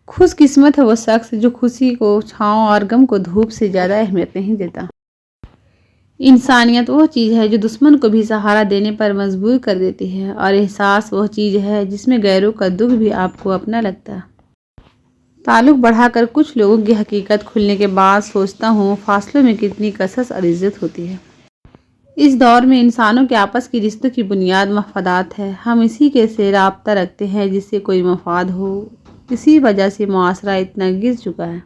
خوش قسمت ہے وہ شخص جو خوشی کو چھاؤں اور غم کو دھوپ سے زیادہ اہمیت نہیں دیتا۔ انسانیت وہ چیز ہے جو دشمن کو بھی سہارا دینے پر مجبور کر دیتی ہے، اور احساس وہ چیز ہے جس میں غیروں کا دکھ بھی آپ کو اپنا لگتا ہے۔ تعلق بڑھا کر کچھ لوگوں کی حقیقت کھلنے کے بعد سوچتا ہوں فاصلوں میں کتنی کشش اور عزت ہوتی ہے۔ اس دور میں انسانوں کے آپس کی رشتوں کی بنیاد مفادات ہے۔ ہم اسی کے سے رابطہ رکھتے ہیں جس سے کوئی مفاد ہو۔ اسی وجہ سے معاشرہ اتنا گر چکا ہے۔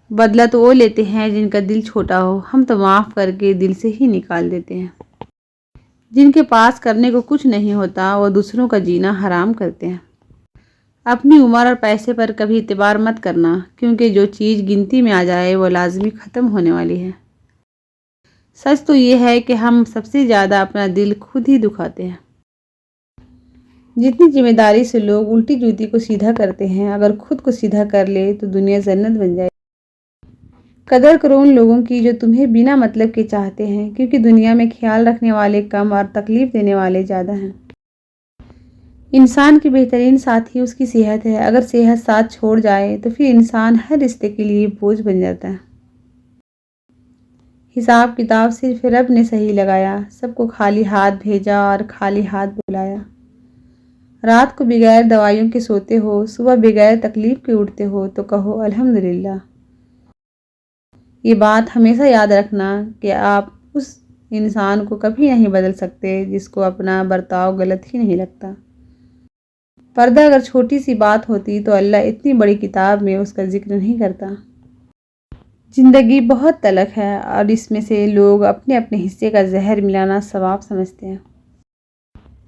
بدلہ تو وہ لیتے ہیں جن کا دل چھوٹا ہو، ہم تو معاف کر کے دل سے ہی نکال دیتے ہیں۔ جن کے پاس کرنے کو کچھ نہیں ہوتا وہ دوسروں کا جینا حرام کرتے ہیں۔ اپنی عمر اور پیسے پر کبھی اعتبار مت کرنا، کیونکہ جو چیز گنتی میں آ جائے وہ لازمی ختم ہونے والی ہے۔ سچ تو یہ ہے کہ ہم سب سے زیادہ اپنا دل خود ہی دکھاتے ہیں۔ جتنی ذمہ داری سے لوگ الٹی جوتی کو سیدھا کرتے ہیں، اگر خود کو سیدھا کر لے تو دنیا جنت بن جائے۔ قدر کرو ان لوگوں کی جو تمہیں بنا مطلب کے چاہتے ہیں، کیونکہ دنیا میں خیال رکھنے والے کم اور تکلیف دینے والے زیادہ ہیں۔ انسان کی بہترین ساتھی اس کی صحت ہے۔ اگر صحت ساتھ چھوڑ جائے تو پھر انسان ہر رشتے کے لیے بوجھ بن جاتا ہے۔ حساب کتاب صرف رب نے صحیح لگایا، سب کو خالی ہاتھ بھیجا اور خالی ہاتھ بلایا۔ رات کو بغیر دوائیوں کے سوتے ہو، صبح بغیر تکلیف کے اٹھتے ہو تو کہو الحمدللہ۔ یہ بات ہمیشہ یاد رکھنا کہ آپ اس انسان کو کبھی نہیں بدل سکتے جس کو اپنا برتاؤ غلط ہی نہیں لگتا۔ پردہ اگر چھوٹی سی بات ہوتی تو اللہ اتنی بڑی کتاب میں اس کا ذکر نہیں کرتا۔ زندگی بہت تلخ ہے اور اس میں سے لوگ اپنے اپنے حصے کا زہر ملانا ثواب سمجھتے ہیں۔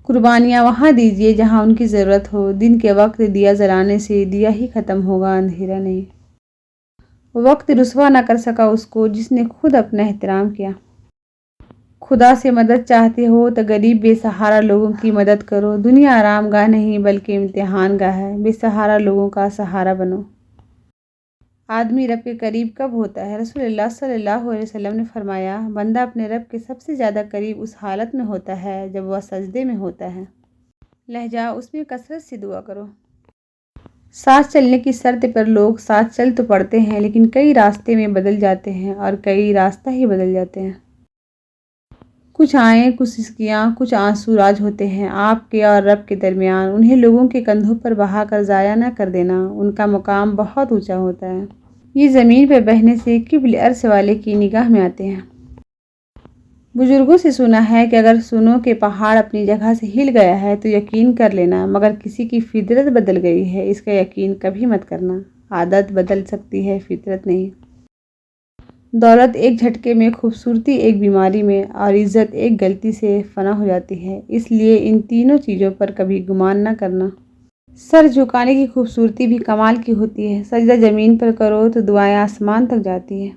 قربانیاں وہاں دیجیے جہاں ان کی ضرورت ہو۔ دن کے وقت دیا جلانے سے دیا ہی ختم ہوگا، اندھیرا نہیں۔ وقت رسوا نہ کر سکا اس کو جس نے خود اپنا احترام کیا۔ خدا سے مدد چاہتے ہو تو غریب بے سہارا لوگوں کی مدد کرو۔ دنیا آرام گاہ نہیں بلکہ امتحان گاہ ہے۔ بے سہارا لوگوں کا سہارا بنو۔ آدمی رب کے قریب کب ہوتا ہے؟ رسول اللہ صلی اللہ علیہ وسلم نے فرمایا، بندہ اپنے رب کے سب سے زیادہ قریب اس حالت میں ہوتا ہے جب وہ سجدے میں ہوتا ہے۔ لہجہ اس میں کثرت سے دعا کرو۔ ساتھ چلنے کی شرط پر لوگ ساتھ چل تو پڑتے ہیں لیکن کئی راستے میں بدل جاتے ہیں اور کئی راستہ ہی بدل جاتے ہیں۔ کچھ آئیں کچھ سسکیاں کچھ آنسو راج ہوتے ہیں آپ کے اور رب کے درمیان۔ انہیں لوگوں کے کندھوں پر بہا کر ضائع نہ کر دینا، ان کا مقام بہت اونچا ہوتا ہے۔ یہ زمین پر بہنے سے قبل عرش والے کی نگاہ میں آتے ہیں۔ بزرگوں سے سنا ہے کہ اگر سنو کہ پہاڑ اپنی جگہ سے ہل گیا ہے تو یقین کر لینا، مگر کسی کی فطرت بدل گئی ہے اس کا یقین کبھی مت کرنا۔ عادت بدل سکتی ہے، فطرت نہیں۔ دولت ایک جھٹکے میں، خوبصورتی ایک بیماری میں، اور عزت ایک غلطی سے فنا ہو جاتی ہے۔ اس لیے ان تینوں چیزوں پر کبھی گمان نہ کرنا۔ سر جھکانے کی خوبصورتی بھی کمال کی ہوتی ہے۔ سجدہ زمین پر کرو تو دعائیں آسمان تک جاتی ہیں۔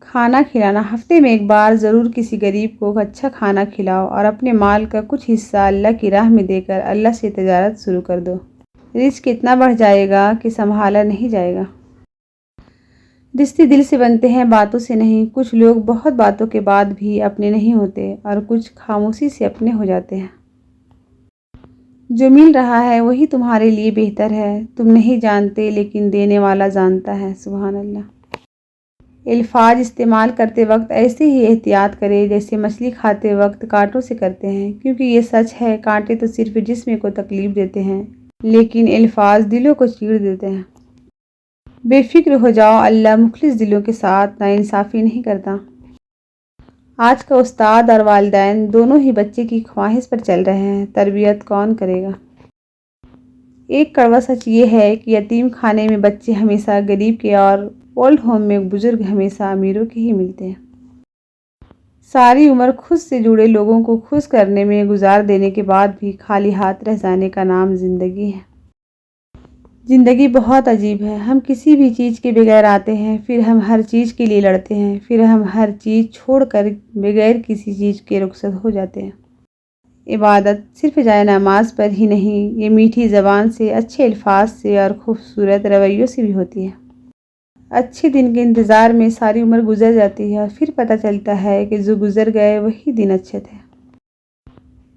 کھانا کھلانا، ہفتے میں ایک بار ضرور کسی غریب کو اچھا کھانا کھلاؤ اور اپنے مال کا کچھ حصہ اللہ کی راہ میں دے کر اللہ سے تجارت شروع کر دو۔ رزق اتنا بڑھ جائے گا کہ سنبھالا نہیں جائے گا۔ رشتے دل سے بنتے ہیں، باتوں سے نہیں۔ کچھ لوگ بہت باتوں کے بعد بھی اپنے نہیں ہوتے اور کچھ خاموشی سے اپنے ہو جاتے ہیں۔ جو مل رہا ہے وہی تمہارے لیے بہتر ہے۔ تم نہیں جانتے لیکن دینے والا جانتا ہے۔ سبحان اللہ۔ الفاظ استعمال کرتے وقت ایسے ہی احتیاط کریں جیسے مچھلی کھاتے وقت کانٹوں سے کرتے ہیں، کیونکہ یہ سچ ہے کانٹے تو صرف جسم کو تکلیف دیتے ہیں لیکن الفاظ دلوں کو چیر دیتے ہیں۔ بے فکر ہو جاؤ، اللہ مخلص دلوں کے ساتھ ناانصافی نہیں کرتا۔ آج کا استاد اور والدین دونوں ہی بچے کی خواہش پر چل رہے ہیں، تربیت کون کرے گا؟ ایک کڑوا سچ یہ ہے کہ یتیم خانے میں بچے ہمیشہ غریب کے اور اولڈ ہوم میں بزرگ ہمیشہ امیروں کے ہی ملتے ہیں۔ ساری عمر خود سے جڑے لوگوں کو خوش کرنے میں گزار دینے کے بعد بھی خالی ہاتھ رہ جانے کا نام زندگی ہے۔ زندگی بہت عجیب ہے۔ ہم کسی بھی چیز کے بغیر آتے ہیں، پھر ہم ہر چیز کے لیے لڑتے ہیں، پھر ہم ہر چیز چھوڑ کر بغیر کسی چیز کے رخصت ہو جاتے ہیں۔ عبادت صرف جائے نماز پر ہی نہیں، یہ میٹھی زبان سے، اچھے الفاظ سے اور خوبصورت رویوں سے بھی ہوتی ہے۔ اچھے دن کے انتظار میں ساری عمر گزر جاتی ہے اور پھر پتہ چلتا ہے کہ جو گزر گئے وہی دن اچھے تھے۔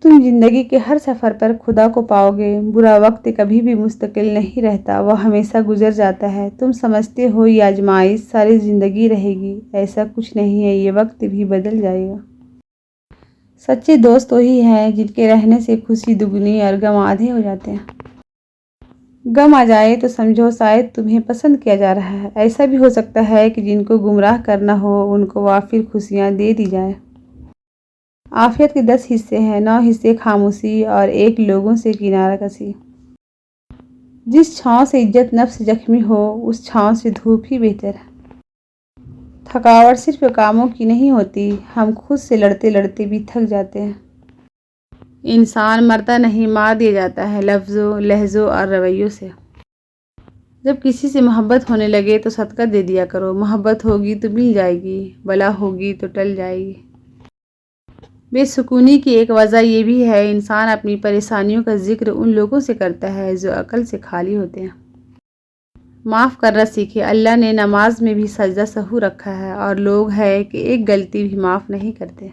تم زندگی کے ہر سفر پر خدا کو پاؤ گے۔ برا وقت کبھی بھی مستقل نہیں رہتا، وہ ہمیشہ گزر جاتا ہے۔ تم سمجھتے ہو یہ آزمائش ساری زندگی رہے گی، ایسا کچھ نہیں ہے، یہ وقت بھی بدل جائے گا۔ سچے دوست وہی ہیں جن کے رہنے سے خوشی دگنی اور غم آدھے ہو جاتے ہیں۔ غم آ جائے تو سمجھو شاید تمہیں پسند کیا جا رہا ہے۔ ایسا بھی ہو سکتا ہے کہ جن کو گمراہ کرنا ہو ان کو وافر خوشیاں دے دی جائیں۔ عافیت کے 10 حصے ہیں، 9 حصے خاموشی اور 1 لوگوں سے کنارہ کشی۔ جس چھاؤں سے عزت نفس زخمی ہو اس چھاؤں سے دھوپ ہی بہتر ہے۔ تھکاوٹ صرف کاموں کی نہیں ہوتی، ہم خود سے لڑتے لڑتے بھی تھک جاتے ہیں۔ انسان مرتا نہیں، مار دیا جاتا ہے لفظوں، لہجوں اور رویوں سے۔ جب کسی سے محبت ہونے لگے تو صدقہ دے دیا کرو، محبت ہوگی تو مل جائے گی، بلا ہوگی تو ٹل جائے گی۔ بے سکونی کی ایک وجہ یہ بھی ہے انسان اپنی پریشانیوں کا ذکر ان لوگوں سے کرتا ہے جو عقل سے خالی ہوتے ہیں۔ معاف کرنا سیکھے، اللہ نے نماز میں بھی سجدہ سہو رکھا ہے اور لوگ ہے کہ ایک غلطی بھی معاف نہیں کرتے۔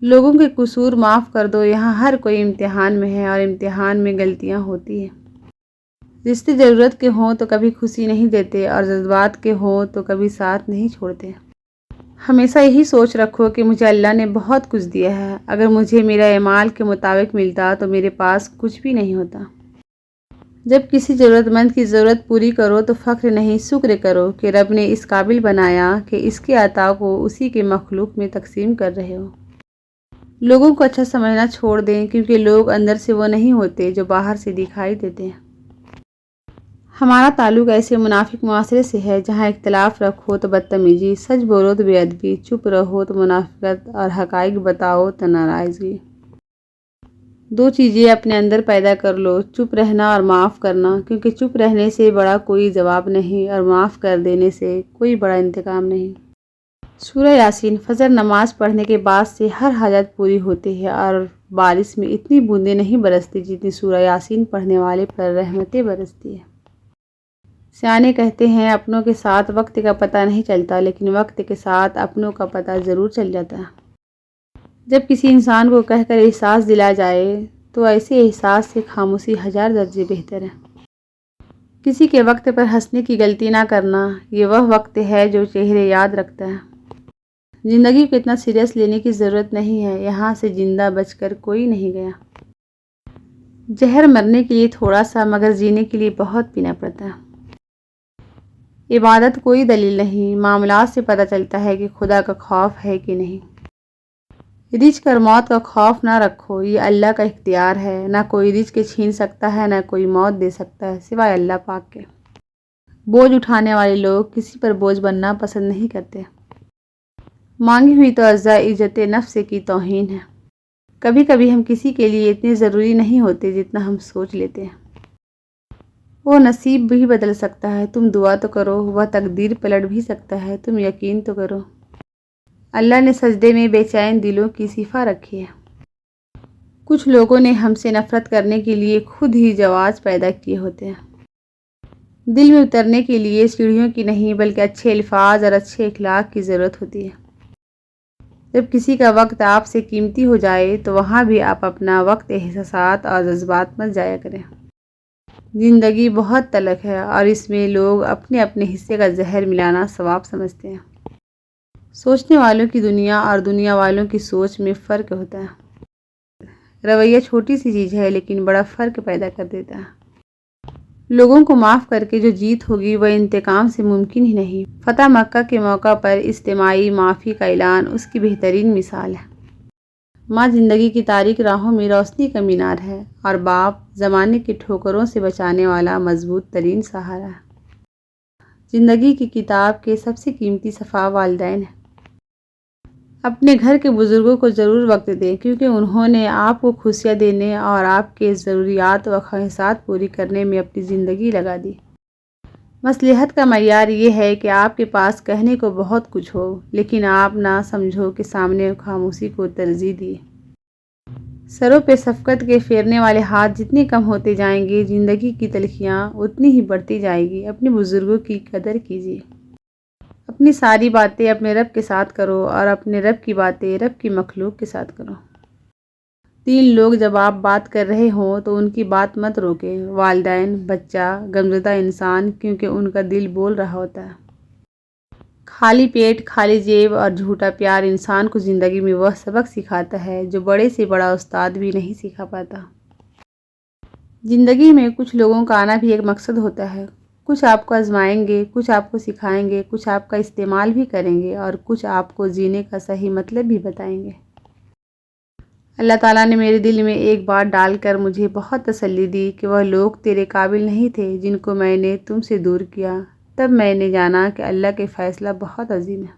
لوگوں کے قصور معاف کر دو، یہاں ہر کوئی امتحان میں ہے اور امتحان میں غلطیاں ہوتی ہیں۔ رشتے ضرورت کے ہوں تو کبھی خوشی نہیں دیتے اور جذبات کے ہوں تو کبھی ساتھ نہیں چھوڑتے۔ ہمیشہ یہی سوچ رکھو کہ مجھے اللہ نے بہت کچھ دیا ہے، اگر مجھے میرا اعمال کے مطابق ملتا تو میرے پاس کچھ بھی نہیں ہوتا۔ جب کسی ضرورت مند کی ضرورت پوری کرو تو فخر نہیں شکر کرو کہ رب نے اس قابل بنایا کہ اس کے عطا کو اسی کے مخلوق میں تقسیم کر رہے ہو۔ لوگوں کو اچھا سمجھنا چھوڑ دیں کیونکہ لوگ اندر سے وہ نہیں ہوتے جو باہر سے دکھائی دیتے ہیں۔ ہمارا تعلق ایسے منافق معاشرے سے ہے جہاں اختلاف رکھو تو بدتمیزی، سچ بولو تو بے ادبی، چپ رہو تو منافقت اور حقائق بتاؤ تو ناراضگی۔ 2 چیزیں اپنے اندر پیدا کر لو، چپ رہنا اور معاف کرنا، کیونکہ چپ رہنے سے بڑا کوئی جواب نہیں اور معاف کر دینے سے کوئی بڑا انتقام نہیں۔ سورہ یاسین۔ فجر نماز پڑھنے کے بعد سے ہر حاجت پوری ہوتی ہے اور بارش میں اتنی بوندیں نہیں برستی جتنی سورہ یاسین پڑھنے والے پر رحمتیں برستی ہیں۔ سیانے کہتے ہیں اپنوں کے ساتھ وقت کا پتہ نہیں چلتا لیکن وقت کے ساتھ اپنوں کا پتہ ضرور چل جاتا ہے۔ جب کسی انسان کو کہہ کر احساس دلا جائے تو ایسے احساس سے خاموشی 1000 درجے بہتر ہے۔ کسی کے وقت پر ہنسنے کی غلطی نہ کرنا، یہ وہ وقت ہے جو چہرے یاد رکھتا ہے۔ زندگی کو اتنا سیریس لینے کی ضرورت نہیں ہے، یہاں سے زندہ بچ کر کوئی نہیں گیا۔ زہر مرنے کے لیے تھوڑا سا مگر جینے کے لیے بہت پینا پڑتا ہے۔ عبادت کوئی دلیل نہیں، معاملات سے پتہ چلتا ہے کہ خدا کا خوف ہے کہ نہیں۔ رزق اور موت کا خوف نہ رکھو، یہ اللہ کا اختیار ہے، نہ کوئی رزق چھین سکتا ہے نہ کوئی موت دے سکتا ہے سوائے اللہ پاک کے۔ بوجھ اٹھانے والے لوگ کسی پر بوجھ بننا پسند نہیں کرتے۔ مانگی ہوئی توجہ عزت نفس کی توہین ہے۔ کبھی کبھی ہم کسی کے لیے اتنے ضروری نہیں ہوتے جتنا ہم سوچ لیتے ہیں۔ وہ نصیب بھی بدل سکتا ہے، تم دعا تو کرو، وہ تقدیر پلٹ بھی سکتا ہے، تم یقین تو کرو۔ اللہ نے سجدے میں بے چین دلوں کی صفت رکھی ہے۔ کچھ لوگوں نے ہم سے نفرت کرنے کے لیے خود ہی جواز پیدا کیے ہوتے ہیں۔ دل میں اترنے کے لیے سیڑھیوں کی نہیں بلکہ اچھے الفاظ اور اچھے اخلاق کی ضرورت ہوتی ہے۔ جب کسی کا وقت آپ سے قیمتی ہو جائے تو وہاں بھی آپ اپنا وقت احساسات اور جذبات مت ضائع کریں۔ زندگی بہت تلخ ہے اور اس میں لوگ اپنے اپنے حصے کا زہر ملانا ثواب سمجھتے ہیں۔ سوچنے والوں کی دنیا اور دنیا والوں کی سوچ میں فرق ہوتا ہے۔ رویہ چھوٹی سی چیز ہے لیکن بڑا فرق پیدا کر دیتا ہے۔ لوگوں کو معاف کر کے جو جیت ہوگی وہ انتقام سے ممکن ہی نہیں۔ فتح مکہ کے موقع پر اجتماعی معافی کا اعلان اس کی بہترین مثال ہے۔ ماں زندگی کی تاریک راہوں میں روشنی کا مینار ہے اور باپ زمانے کی ٹھوکروں سے بچانے والا مضبوط ترین سہارا ہے۔ زندگی کی کتاب کے سب سے قیمتی صفحہ والدین ہیں۔ اپنے گھر کے بزرگوں کو ضرور وقت دیں کیونکہ انہوں نے آپ کو خوشیاں دینے اور آپ کے ضروریات و خواہشات پوری کرنے میں اپنی زندگی لگا دی۔ مصلحت کا معیار یہ ہے کہ آپ کے پاس کہنے کو بہت کچھ ہو لیکن آپ نہ سمجھو کہ سامنے خاموشی کو ترجیح دیے۔ سروں پہ شفقت کے پھیرنے والے ہاتھ جتنے کم ہوتے جائیں گے زندگی کی تلخیاں اتنی ہی بڑھتی جائے گی۔ اپنے بزرگوں کی قدر کیجیے۔ اپنی ساری باتیں اپنے رب کے ساتھ کرو اور اپنے رب کی باتیں رب کی مخلوق کے ساتھ کرو۔ 3 لوگ جب آپ بات کر رہے ہوں تو ان کی بات مت روکیں، والدین، بچہ، غمزدہ انسان، کیونکہ ان کا دل بول رہا ہوتا ہے۔ خالی پیٹ، خالی جیب اور جھوٹا پیار انسان کو زندگی میں وہ سبق سکھاتا ہے جو بڑے سے بڑا استاد بھی نہیں سکھا پاتا۔ زندگی میں کچھ لوگوں کا آنا بھی ایک مقصد ہوتا ہے۔ کچھ آپ کو آزمائیں گے، کچھ آپ کو سکھائیں گے، کچھ آپ کا استعمال بھی کریں گے اور کچھ آپ کو جینے کا صحیح مطلب بھی بتائیں گے۔ اللہ تعالیٰ نے میرے دل میں ایک بات ڈال کر مجھے بہت تسلی دی کہ وہ لوگ تیرے قابل نہیں تھے جن کو میں نے تم سے دور کیا۔ تب میں نے جانا کہ اللہ کے فیصلہ بہت عظیم ہے۔